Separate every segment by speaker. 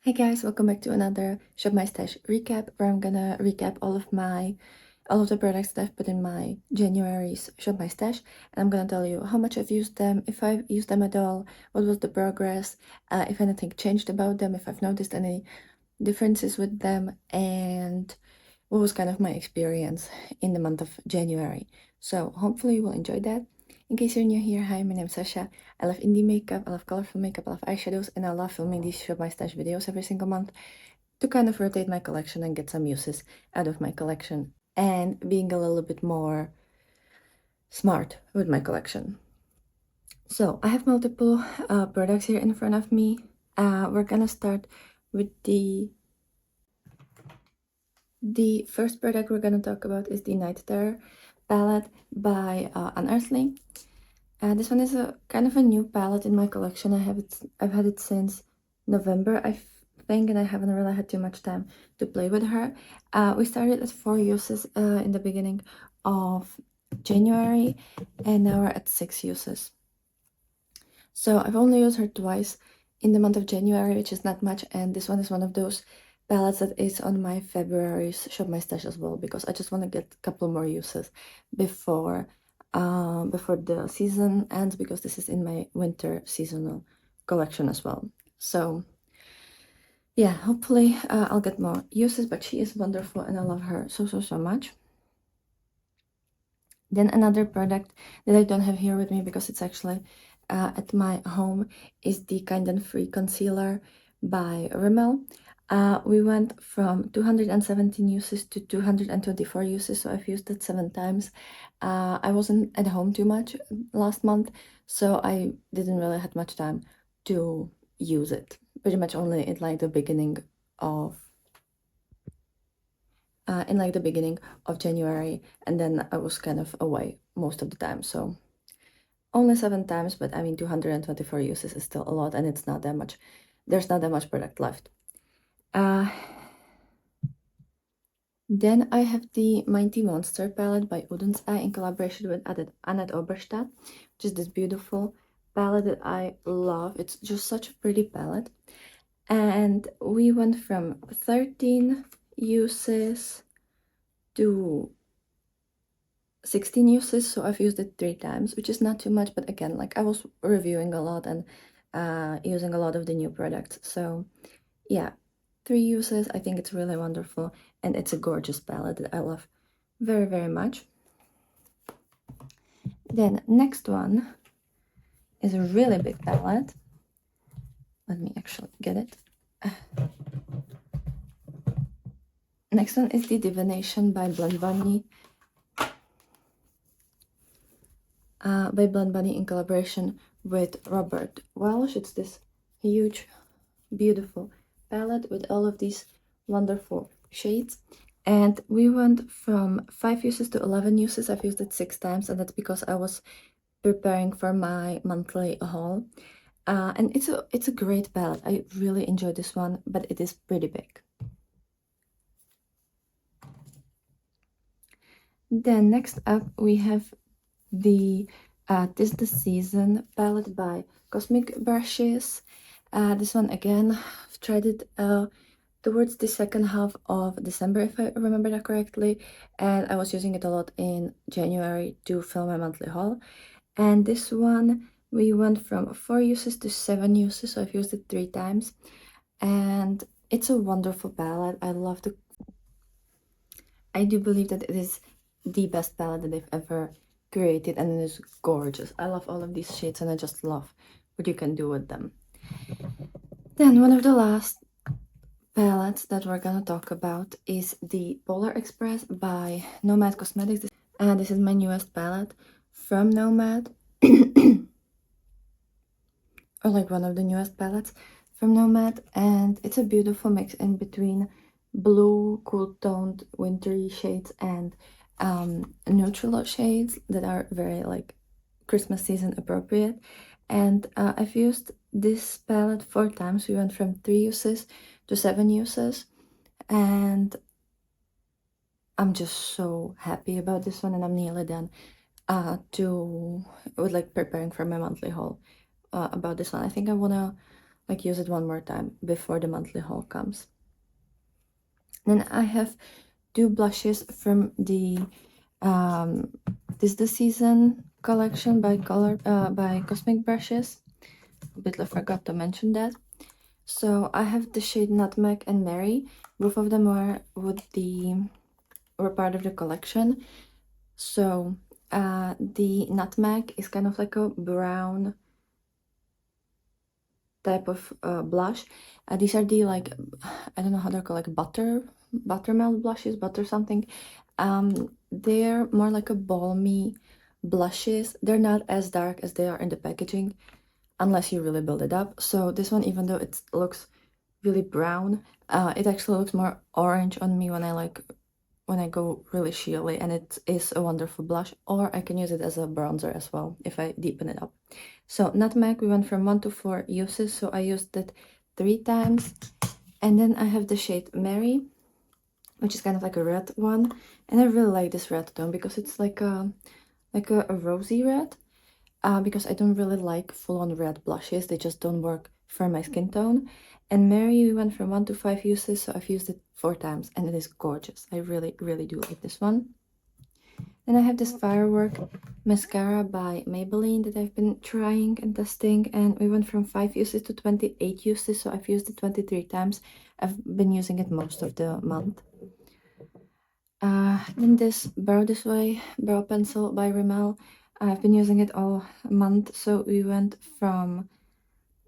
Speaker 1: Hi guys, welcome back to another Shop My Stash recap where I'm gonna recap all of the products that I've put in my January's Shop My Stash, and I'm gonna tell you how much I've used them, if I've used them at all, what was the progress, if anything changed about them, if I've noticed any differences with them, and what was kind of my experience in the month of January. So hopefully you will enjoy that. In case you're new here, hi, my name is Sasha. I love indie makeup, I love colorful makeup, I love eyeshadows, and I love filming these Shop My Stash videos every single month to kind of rotate my collection and get some uses out of my collection and being a little bit more smart with my collection. So I have multiple products here in front of me. We're gonna start with the first product we're gonna talk about is the Night Terror palette by Unearthly. This one is a kind of a new palette in my collection. I've had it since November, I think, and I haven't really had too much time to play with her. We started at 4 uses in the beginning of January, and now we're at 6 uses. So I've only used her twice in the month of January, which is not much, and this one is one of those palettes that is on my February's Shop My Stash as well, because I just want to get a couple more uses before the season ends, because this is in my winter seasonal collection as well. So yeah, hopefully I'll get more uses, but she is wonderful and I love her so much. Then another product that I don't have here with me because it's actually at my home is the Kind and Free Concealer by Rimmel. We went from 217 uses to 224 uses, so I've used it 7 times. I wasn't at home too much last month, so I didn't really have much time to use it. Pretty much only in like the beginning of January, and then I was kind of away most of the time, so only 7 times, but I mean 224 uses is still a lot, and it's not that much. There's not that much product left. Then I have the Mighty Monster palette by Uden's Eye in collaboration with Annette Oberstadt, which is this beautiful palette that I love. It's just such a pretty palette. And we went from 13 uses to 16 uses, so I've used it 3 times, which is not too much, but again, like I was reviewing a lot and using a lot of the new products. So yeah, 3 uses. I think it's really wonderful, and it's a gorgeous palette that I love very much. Then next one is a really big palette. Let me actually get it. Next one is the Divination by Blend Bunny. In collaboration with Robert Welsh. It's this huge, beautiful palette with all of these wonderful shades. And we went from 5 uses to 11 uses. I've used it 6 times, and that's because I was preparing for my monthly haul. And it's a great palette. I really enjoy this one, but it is pretty big. Then next up we have the Tis the Season palette by Cosmic Brushes. This one again, I've tried it towards the second half of December, if I remember that correctly, and I was using it a lot in January to film my monthly haul. And this one, we went from 4 uses to 7 uses, so I've used it 3 times, and it's a wonderful palette. I do believe that it is the best palette that they've ever created, and it is gorgeous. I love all of these shades, and I just love what you can do with them. Then one of the last palettes that we're gonna talk about is the Polar Express by Nomad Cosmetics. And this is my newest palette from Nomad, or like one of the newest palettes from Nomad, and it's a beautiful mix in between blue, cool toned, wintry shades and neutral shades that are very like Christmas season appropriate. And I've used this palette 4 times. We went from 3 uses to 7 uses, and I'm just so happy about this one, and I'm nearly done with like preparing for my monthly haul about this one. I think I want to like use it one more time before the monthly haul comes. Then I have two blushes from the This the Season collection by Cosmic Brushes. Completely forgot to mention that. So I have the shade Nutmeg and Mary. Both of them were part of the collection. So the Nutmeg is kind of like a brown type of blush. These are the, like, I don't know how they're called, like buttermilk blushes, butter something. They're more like a balmy blushes. They're not as dark as they are in the packaging, unless you really build it up. So this one, even though it looks really brown, it actually looks more orange on me when I go really sheerly, and it is a wonderful blush. Or I can use it as a bronzer as well if I deepen it up. So Nutmeg, we went from 1 to 4 uses, so I used it 3 times. And then I have the shade Mary, which is kind of like a red one, and I really like this red tone because it's like a rosy red. Because I don't really like full-on red blushes, they just don't work for my skin tone. And Mary, we went from 1 to 5 uses, so I've used it 4 times, and it is gorgeous. I really, really do like this one. Then I have this Firework mascara by Maybelline that I've been trying and testing, and we went from 5 uses to 28 uses, so I've used it 23 times. I've been using it most of the month. Then this Brow This Way brow pencil by Rimmel. I've been using it all month, so we went from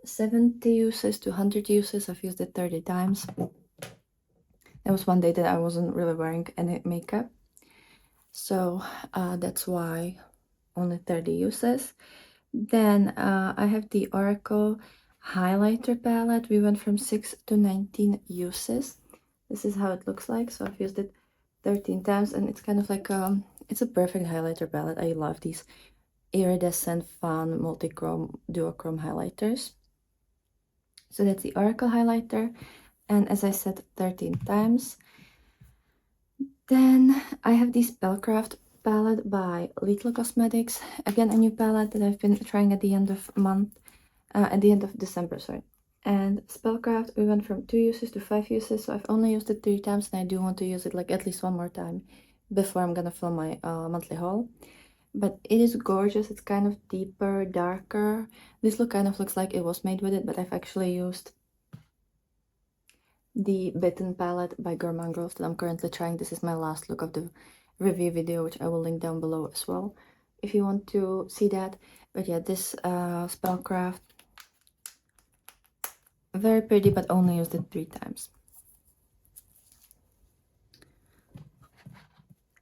Speaker 1: 70 uses to 100 uses. I've used it 30 times. There was one day that I wasn't really wearing any makeup, so that's why only 30 uses. Then I have the Oracle highlighter palette. We went from 6 to 19 uses. This is how it looks like. So I've used it 13 times, and it's kind of like it's a perfect highlighter palette. I love these iridescent, fun, multi-chrome, duochrome highlighters. So that's the Oracle highlighter, and as I said, 13 times. Then I have the Spellcraft palette by Little Cosmetics. Again, a new palette that I've been trying at the end of December, sorry. And Spellcraft, we went from 2 uses to 5 uses, so I've only used it 3 times, and I do want to use it like at least one more time before I'm gonna film my monthly haul. But it is gorgeous. It's kind of deeper, darker. This look kind of looks like it was made with it, but I've actually used the Bitten palette by Gourmand Girls that I'm currently trying. This is my last look of the review video, which I will link down below as well if you want to see that. But yeah, this Spellcraft, very pretty, but only used it 3 times.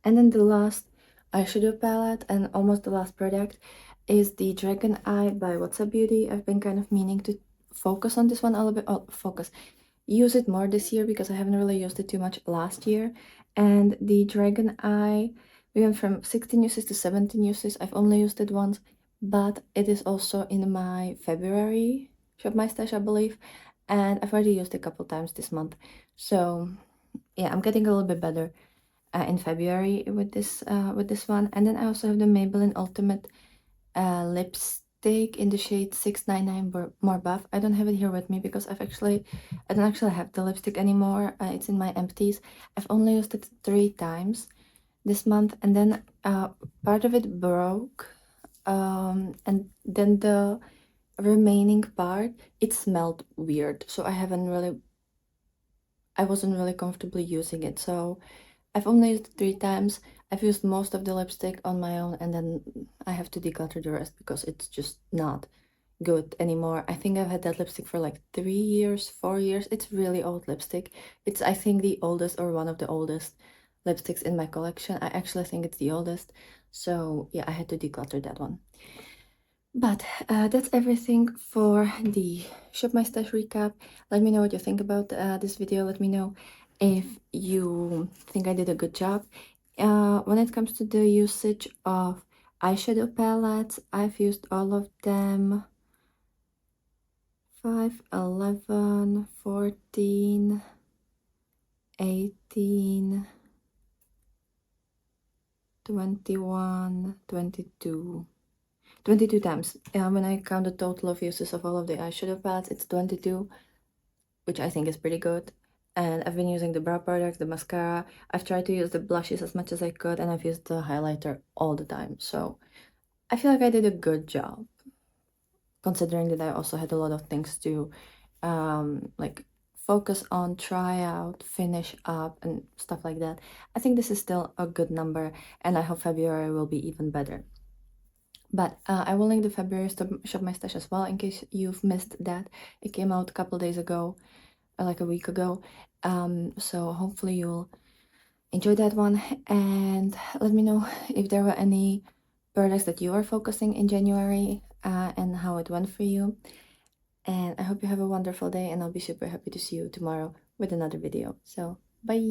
Speaker 1: And then the last eyeshadow palette and almost the last product is the Dragon Eye by What's Up Beauty. I've been kind of meaning to focus on this one a little bit, use it more this year because I haven't really used it too much last year. And the Dragon Eye, we went from 16 uses to 17 uses. I've only used it once, but it is also in my February Shop My Stash, I believe, and I've already used it a couple times this month. So yeah, I'm getting a little bit better in February with this one. And then I also have the Maybelline Ultimate lipstick in the shade 699 More Buff. I don't have it here with me because I don't actually have the lipstick anymore. It's in my empties. I've only used it 3 times this month, and then part of it broke, and then the remaining part, it smelled weird, so I wasn't really comfortably using it. So I've only used it 3 times. I've used most of the lipstick on my own, and then I have to declutter the rest because it's just not good anymore. I think I've had that lipstick for like 3 years, 4 years. It's really old lipstick. It's, I think, the oldest or one of the oldest lipsticks in my collection. I actually think it's the oldest. So yeah, I had to declutter that one. But that's everything for the Shop My Stash recap. Let me know what you think about this video. Let me know if you think I did a good job. When it comes to the usage of eyeshadow palettes, I've used all of them. 5, 11, 14, 18, 21, 22, 22 times. When I count the total of uses of all of the eyeshadow palettes, it's 22, which I think is pretty good. And I've been using the brow product, the mascara. I've tried to use the blushes as much as I could, and I've used the highlighter all the time. So I feel like I did a good job, considering that I also had a lot of things to like focus on, try out, finish up, and stuff like that. I think this is still a good number, and I hope February will be even better. But I will link the February Shop My Stash as well in case you've missed that. It came out a couple days ago, like a week ago. So hopefully you'll enjoy that one, and let me know if there were any products that you are focusing in January and how it went for you. And I hope you have a wonderful day, and I'll be super happy to see you tomorrow with another video. So bye.